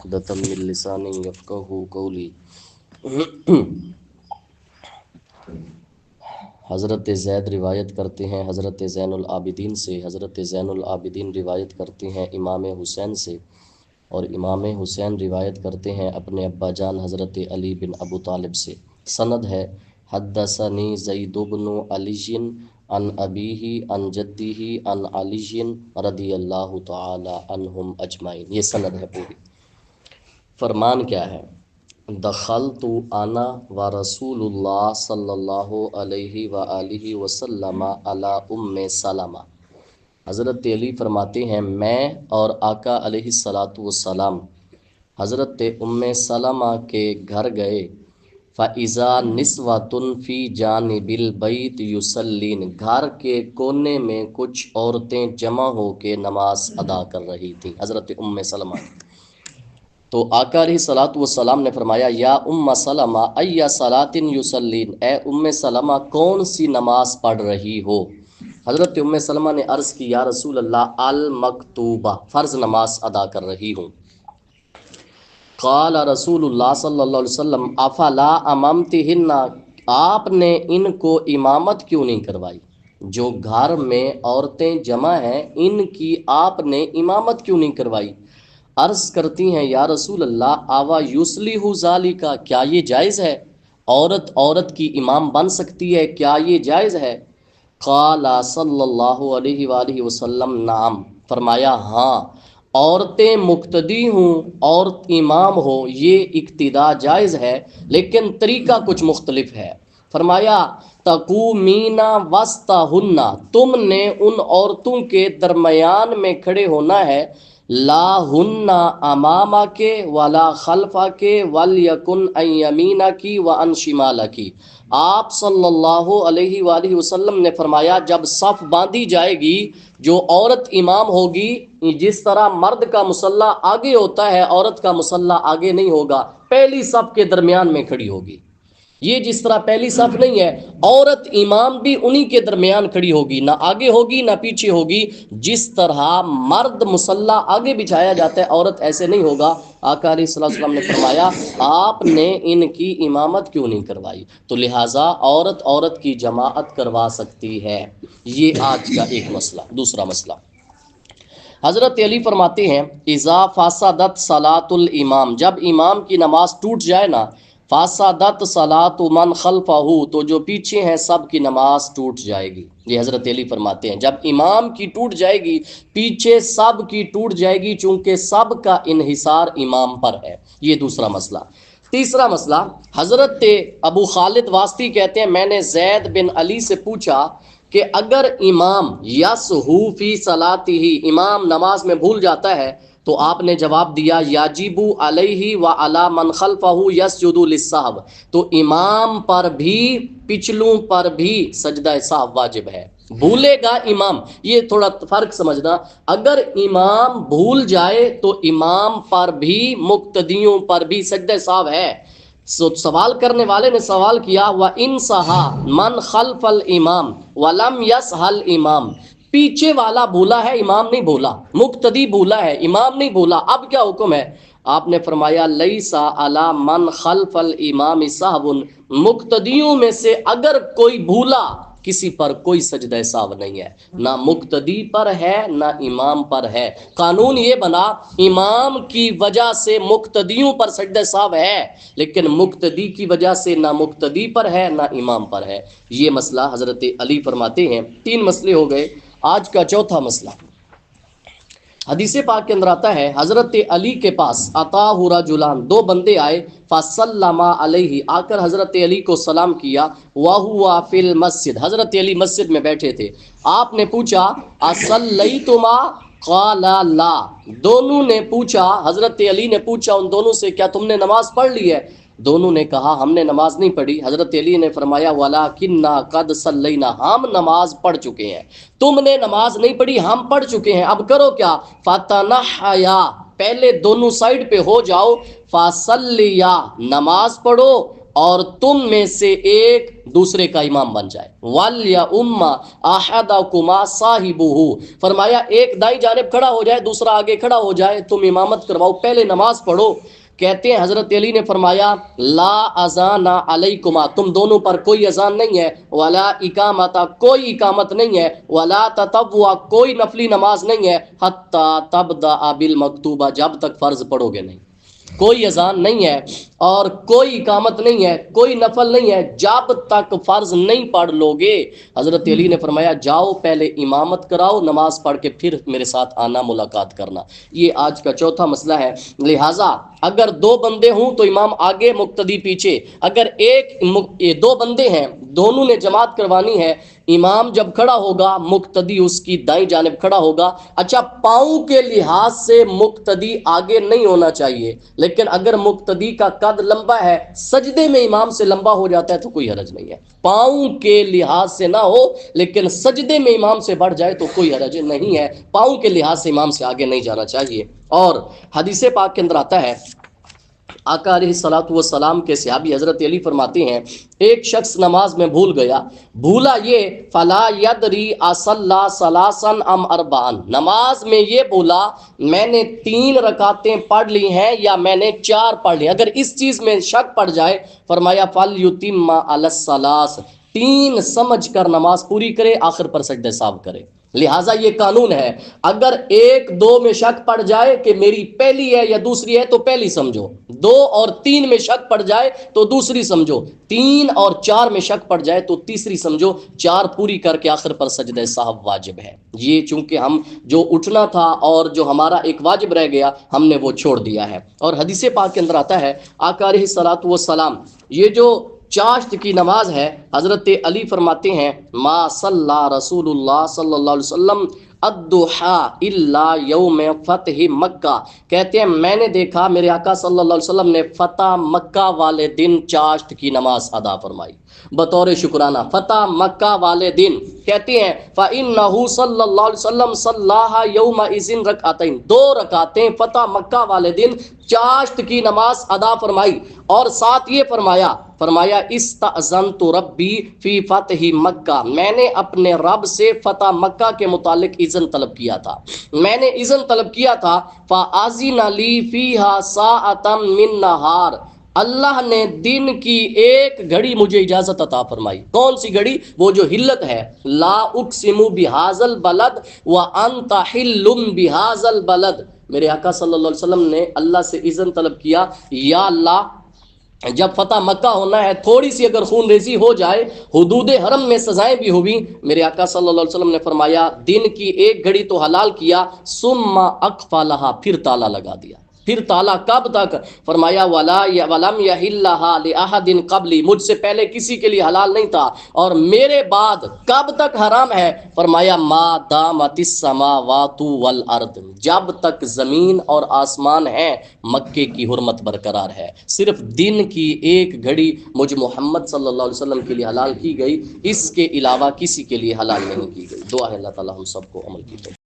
عقدۃ من لسانی یفقہوا قولی۔ حضرت زید روایت کرتے ہیں حضرت زین العابدین سے، حضرت زین العابدین روایت کرتے ہیں امام حسین سے، اور امام حسین روایت کرتے ہیں اپنے ابا جان حضرت علی بن ابو طالب سے۔ سند ہے حدثنی زید بن علی عن ابیہ عن جدہ عن علی رضی اللہ تعالی عنہم اجمعین۔ یہ سند ہے پوری۔ فرمان کیا ہے؟ دخلت انا و رسول اللہ صلی اللہ علیہ وآلہ وسلم علی ام سلمہ۔ حضرت علی فرماتے ہیں میں اور آقا علیہ الصلاۃ والسلام حضرت ام سلمہ کے گھر گئے۔ فَإِذَا نِسْوَةٌ فِي جَانِبِ الْبَيْتِ يُصَلِّينَ، گھر کے کونے میں کچھ عورتیں جمع ہو کے نماز ادا کر رہی تھیں، حضرت ام سلمہ۔ تو آقا علیہ الصلاۃ والسلام نے فرمایا یا ام سلمہ ای صلاۃ یصلین، اے ام سلمہ کون سی نماز پڑھ رہی ہو؟ حضرت ام سلمہ نے عرض کی یا رسول اللہ المکتوبہ، فرض نماز ادا کر رہی ہوں۔ قال رسول اللہ صلی اللہ علیہ وسلم افلا اممتہن، آپ نے ان کو امامت کیوں نہیں کروائی؟ جو گھر میں عورتیں جمع ہیں ان کی آپ نے امامت کیوں نہیں کروائی؟ عرض کرتی ہیں یا رسول اللہ آوا یصلح ذالک، کیا یہ جائز ہے؟ عورت کی امام بن سکتی ہے، کیا یہ جائز ہے؟ قال صلی اللہ علیہ وآلہ وسلم نعم، فرمایا ہاں، عورتیں مقتدی ہوں عورت امام ہو یہ اقتداء جائز ہے، لیکن طریقہ کچھ مختلف ہے۔ فرمایا تقومین وسطہن، تم نے ان عورتوں کے درمیان میں کھڑے ہونا ہے، لا ہن امامہ کے ولا خلفہ کے ولیکن ان یمینہ کی و ان شمالہ کی۔ آپ صلی اللہ علیہ وآلہ وسلم نے فرمایا جب صف باندھی جائے گی، جو عورت امام ہوگی، جس طرح مرد کا مصلی آگے ہوتا ہے عورت کا مصلی آگے نہیں ہوگا، پہلی صف کے درمیان میں کھڑی ہوگی۔ یہ جس طرح پہلی صف نہیں ہے، عورت امام بھی انہی کے درمیان کھڑی ہوگی، نہ آگے ہوگی نہ پیچھے ہوگی۔ جس طرح مرد مصلی آگے بچھایا جاتا ہے عورت ایسے نہیں ہوگا۔ آقا علیہ السلام نے فرمایا آپ نے ان کی امامت کیوں نہیں کروائی؟ تو لہٰذا عورت کی جماعت کروا سکتی ہے۔ یہ آج کا ایک مسئلہ۔ دوسرا مسئلہ، حضرت علی فرماتے ہیں اذا فسدت صلاۃ الامام، جب امام کی نماز ٹوٹ جائے نا، فسدت صلاۃ من خلفہ، تو جو پیچھے ہیں سب کی نماز ٹوٹ جائے گی۔ یہ حضرت علی فرماتے ہیں جب امام کی ٹوٹ جائے گی پیچھے سب کی ٹوٹ جائے گی، چونکہ سب کا انحصار امام پر ہے۔ یہ دوسرا مسئلہ۔ تیسرا مسئلہ، حضرت ابو خالد واسطی کہتے ہیں میں نے زید بن علی سے پوچھا کہ اگر امام یسہو فی صلاتہ، امام نماز میں بھول جاتا ہے، تو آپ نے جواب دیا یجب علیہ وعلی من خلفہ یسجد للسہو، تو امام پر بھی پچھلوں پر بھی سجدہ سہو واجب ہے۔ بھولے گا امام، یہ تھوڑا فرق سمجھنا، اگر امام بھول جائے تو امام پر بھی مقتدیوں پر بھی سجدہ سہو ہے۔ سوال کرنے والے نے سوال کیا وَإِن سَہَا مَنْ خَلْفَ الْإِمَامِ وَلَمْ يَسْهَ الْإِمَامِ، پیچھے والا بھولا ہے امام نہیں بھولا، مقتدی بھولا ہے امام نہیں بھولا، اب کیا حکم ہے؟ آپ نے فرمایا لیس علی من خلف الامام سہو، مقتدیوں میں سے اگر کوئی بھولا کسی پر کوئی سجدہ سہو نہیں ہے، نہ مقتدی پر ہے نہ امام پر ہے۔ قانون یہ بنا امام کی وجہ سے مقتدیوں پر سجدہ سہو ہے، لیکن مقتدی کی وجہ سے نہ مقتدی پر ہے نہ امام پر ہے۔ یہ مسئلہ حضرت علی فرماتے ہیں۔ 3 مسئلے ہو گئے۔ آج کا چوتھا مسئلہ، حدیث پاک کے اندر آتا ہے حضرت علی کے پاس اتاہ رجلان، 2 بندے آئے، فسلم علیہ، آ کر حضرت علی کو سلام کیا، وہو فی المسجد، حضرت علی مسجد میں بیٹھے تھے۔ آپ نے پوچھا اصلیتما؟ قال لا، دونوں نے پوچھا، حضرت علی نے پوچھا ان دونوں سے کیا تم نے نماز پڑھ لی ہے؟ دونوں نے کہا ہم نے نماز نہیں پڑھی۔ حضرت علی نے فرمایا وَلَكِنَّا قَدْ صَلَّيْنَا، ہم نماز پڑھ چکے ہیں، تم نے نماز نہیں پڑھی ہم پڑھ چکے ہیں، اب کرو کیا؟ فَتَنَحَّيَا، پہلے دونوں سائیڈ پہ ہو جاؤ، فَصَلِّيَا، نماز پڑھو، اور تم میں سے ایک دوسرے کا امام بن جائے. وَلْيَؤُمَّ أَحَدَكُمَا صَاحِبُهُ، فرمایا ایک دائیں جانب کھڑا ہو جائے دوسرا آگے کھڑا ہو جائے، تم امامت کرواؤ، پہلے نماز پڑھو. کہتے ہیں حضرت علی نے فرمایا لا اذان علیکما، تم دونوں پر کوئی اذان نہیں ہے، ولا اقامت، کوئی اقامت نہیں ہے، ولا تطوع، کوئی نفلی نماز نہیں ہے، حتی تبدأ بالمکتوبہ، جب تک فرض پڑھو گے نہیں. کوئی اذان نہیں ہے اور کوئی اقامت نہیں ہے، کوئی نفل نہیں ہے جب تک فرض نہیں پڑھ لو گے. حضرت علی نے فرمایا جاؤ پہلے امامت کراؤ، نماز پڑھ کے پھر میرے ساتھ آنا، ملاقات کرنا. یہ آج کا چوتھا مسئلہ ہے. لہٰذا اگر دو بندے ہوں تو امام آگے مقتدی پیچھے. اگر دو بندے ہیں دونوں نے جماعت کروانی ہے، امام جب کھڑا ہوگا مقتدی اس کی دائیں جانب کھڑا ہوگا. اچھا پاؤں کے لحاظ سے مقتدی آگے نہیں ہونا چاہیے، لیکن اگر مقتدی کا قد لمبا ہے، سجدے میں امام سے لمبا ہو جاتا ہے تو کوئی حرج نہیں ہے. پاؤں کے لحاظ سے نہ ہو لیکن سجدے میں امام سے بڑھ جائے تو کوئی حرج نہیں ہے. پاؤں کے لحاظ سے امام سے آگے نہیں جانا چاہیے. اور حدیث پاک کے اندر آتا ہے، آقا علیہ الصلوۃ والسلام کے صحابی حضرت علی فرماتے ہیں ایک شخص نماز میں بھول گیا، بھولا یہ فلا یدری اصلی ثلاثا ام اربعا، نماز میں یہ بولا میں نے 3 رکعتیں پڑھ لی ہیں یا میں نے 4 پڑھ لی. اگر اس چیز میں شک پڑ جائے فرمایا فلیتم علی الثلاث، 3 سمجھ کر نماز پوری کرے، آخر پر سجدہ سہو کرے. لہٰذا یہ قانون ہے، اگر 1 2 میں شک پڑ جائے کہ میری پہلی ہے یا دوسری ہے تو پہلی سمجھو، 2 اور 3 میں شک پڑ جائے تو دوسری سمجھو، 3 اور 4 میں شک پڑ جائے تو تیسری سمجھو، 4 پوری کر کے آخر پر سجدہ سہو واجب ہے. یہ چونکہ ہم جو اٹھنا تھا اور جو ہمارا ایک واجب رہ گیا ہم نے وہ چھوڑ دیا ہے. اور حدیث پاک کے اندر آتا ہے آقا علیہ الصلوۃ والسلام یہ جو چاشت کی نماز ہے، حضرت علی فرماتے ہیں ما صلی رسول اللہ صلی اللہ علیہ وسلم الضحی الا یوم فتح مکہ، کہتے ہیں میں نے دیکھا میرے آقا صلی اللہ علیہ وسلم نے فتح مکہ والے دن چاشت کی نماز ادا فرمائی بطور شکرانہ. فتح مکہ والے دن کہتے ہیں فإنہ صلی اللہ علیہ وسلم صلاها یومئذ رکعتین، 2 رکعتیں فتح مکہ والے دن چاشت کی نماز ادا فرمائی. اور ساتھ یہ فرمایا استأذنت ربی فی فتح مکہ، میں نے اپنے رب سے فتح مکہ کے متعلق اذن طلب کیا تھا، میں نے اذن طلب کیا تھا. فأذن لی فیہا ساعۃ من نہار، اللہ نے دن کی 1 گھڑی مجھے اجازت عطا فرمائی. کون سی گھڑی؟ وہ جو حلت ہے، لا اقسم بہذا البلد وانت حل بہذا البلد. میرے آقا صلی اللہ علیہ وسلم نے اللہ سے اذن طلب کیا، یا اللہ جب فتح مکہ ہونا ہے تھوڑی سی اگر خون ریزی ہو جائے، حدود حرم میں سزائیں بھی ہوئی، میرے آقا صلی اللہ علیہ وسلم نے فرمایا دن کی 1 گھڑی تو حلال کیا، ثم اقفلها، پھر تالا لگا دیا. پھر تالا کب تک؟ فرمایا ولم یحلها لاحد قبلی، مجھ سے پہلے کسی کے لیے حلال نہیں تھا اور میرے بعد کب تک حرام ہے؟ فرمایا ما دامت السماوات والارض، جب تک زمین اور آسمان ہیں مکے کی حرمت برقرار ہے. صرف دن کی 1 گھڑی مجھ محمد صلی اللہ علیہ وسلم کے لیے حلال کی گئی، اس کے علاوہ کسی کے لیے حلال نہیں کی گئی. دعا ہے اللہ تعالی ہم سب کو عمل کی توفیق